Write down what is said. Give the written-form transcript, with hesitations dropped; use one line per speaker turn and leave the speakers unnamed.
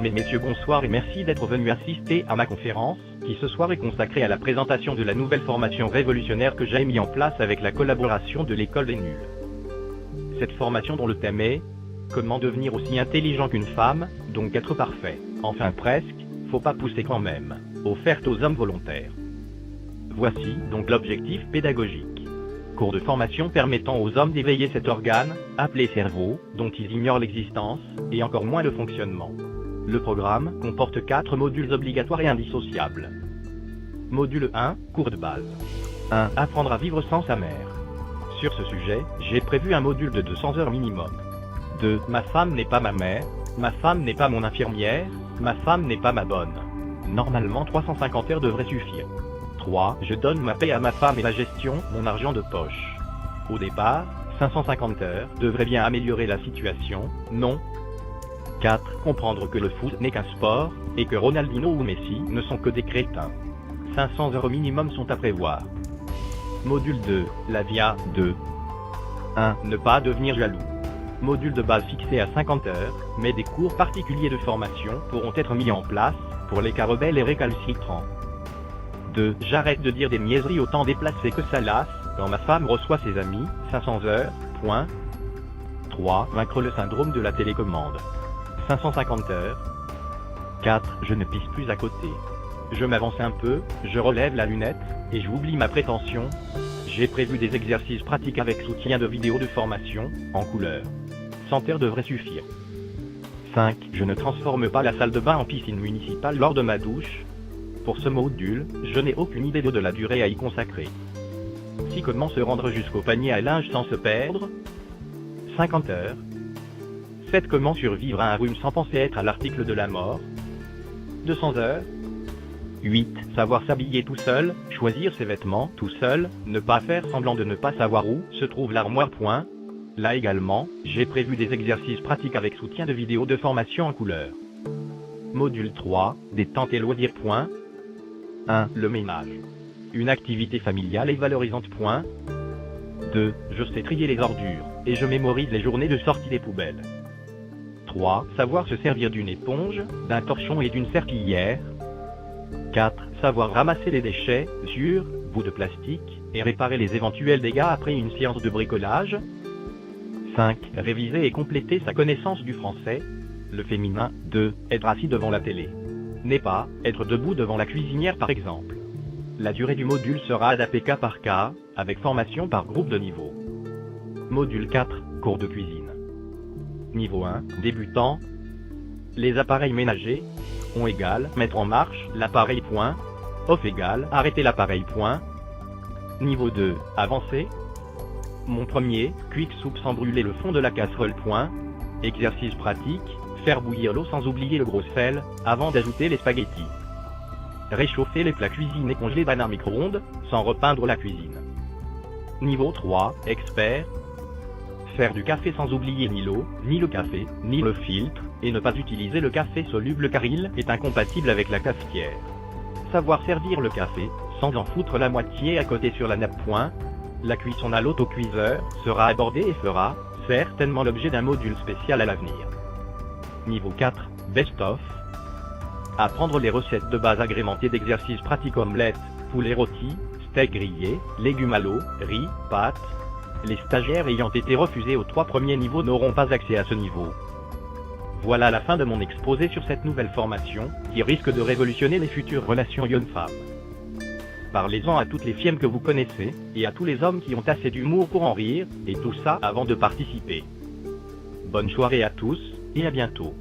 Mesdames et messieurs, bonsoir et merci d'être venus assister à ma conférence, qui ce soir est consacrée à la présentation de la nouvelle formation révolutionnaire que j'ai mis en place avec la collaboration de l'école des nuls. Cette formation dont le thème est « Comment devenir aussi intelligent qu'une femme, donc être parfait, enfin presque, faut pas pousser quand même », offerte aux hommes volontaires. Voici donc l'objectif pédagogique. Cours de formation permettant aux hommes d'éveiller cet organe, appelé cerveau, dont ils ignorent l'existence, et encore moins le fonctionnement. Le programme comporte 4 modules obligatoires et indissociables. Module 1, cours de base. 1. Apprendre à vivre sans sa mère. Sur ce sujet, j'ai prévu un module de 200 heures minimum. 2. Ma femme n'est pas ma mère, ma femme n'est pas mon infirmière, ma femme n'est pas ma bonne. Normalement 350 heures devraient suffire. 3. Je donne ma paix à ma femme et la gestion, mon argent de poche. Au départ, 550 heures devraient bien améliorer la situation, non? 4. Comprendre que le foot n'est qu'un sport, et que Ronaldinho ou Messi ne sont que des crétins. 500 heures au minimum sont à prévoir. Module 2, la VIA 2. 1. Ne pas devenir jaloux. Module de base fixé à 50 heures, mais des cours particuliers de formation pourront être mis en place, pour les cas rebelles et récalcitrants. 2. J'arrête de dire des niaiseries autant déplacées que ça lasse, quand ma femme reçoit ses amis, 500 heures, point. 3. Vaincre le syndrome de la télécommande. 550 heures. 4. Je ne pisse plus à côté. Je m'avance un peu, je relève la lunette, et j'oublie ma prétention. J'ai prévu des exercices pratiques avec soutien de vidéos de formation, en couleur. 100 heures devraient suffire. 5. Je ne transforme pas la salle de bain en piscine municipale lors de ma douche. Pour ce module, je n'ai aucune idée de la durée à y consacrer. 6. Comment se rendre jusqu'au panier à linge sans se perdre. 50 heures. 7. Comment survivre à un rhume sans penser être à l'article de la mort. 200 heures. 8. Savoir s'habiller tout seul, choisir ses vêtements tout seul, ne pas faire semblant de ne pas savoir où se trouve l'armoire. Point. Là également, j'ai prévu des exercices pratiques avec soutien de vidéos de formation en couleur. Module 3, détente et loisirs. 1. Le ménage. Une activité familiale et valorisante. 2. Je sais trier les ordures, et je mémorise les journées de sortie des poubelles. 3. Savoir se servir d'une éponge, d'un torchon et d'une serpillière. 4. Savoir ramasser les déchets, sur, bouts de plastique, et réparer les éventuels dégâts après une séance de bricolage. 5. Réviser et compléter sa connaissance du français. Le féminin. 2. Être assis devant la télé. N'est pas, être debout devant la cuisinière par exemple. La durée du module sera adaptée cas par cas, avec formation par groupe de niveau. Module 4, cours de cuisine. Niveau 1, débutant. Les appareils ménagers. On égale, mettre en marche, l'appareil. Point. Off égale, arrêter l'appareil. Point. Niveau 2, avancé. Mon premier, quick soupe sans brûler le fond de la casserole. Point. Exercice pratique. Faire bouillir l'eau sans oublier le gros sel, avant d'ajouter les spaghettis. Réchauffer les plats cuisinés congelés dans un micro-ondes, sans repeindre la cuisine. Niveau 3, expert. Faire du café sans oublier ni l'eau, ni le café, ni le filtre, et ne pas utiliser le café soluble car il est incompatible avec la cafetière. Savoir servir le café, sans en foutre la moitié à côté sur la nappe. Point. La cuisson à l'autocuiseur sera abordée et fera, certainement l'objet d'un module spécial à l'avenir. Niveau 4, Best-of. Apprendre les recettes de base agrémentées d'exercices pratiques: omelette, poulet rôti, steak grillé, légumes à l'eau, riz, pâtes. Les stagiaires ayant été refusés aux 3 premiers niveaux n'auront pas accès à ce niveau. Voilà la fin de mon exposé sur cette nouvelle formation, qui risque de révolutionner les futures relations hommes-femmes. Parlez-en à toutes les femmes que vous connaissez, et à tous les hommes qui ont assez d'humour pour en rire, et tout ça avant de participer. Bonne soirée à tous, et à bientôt.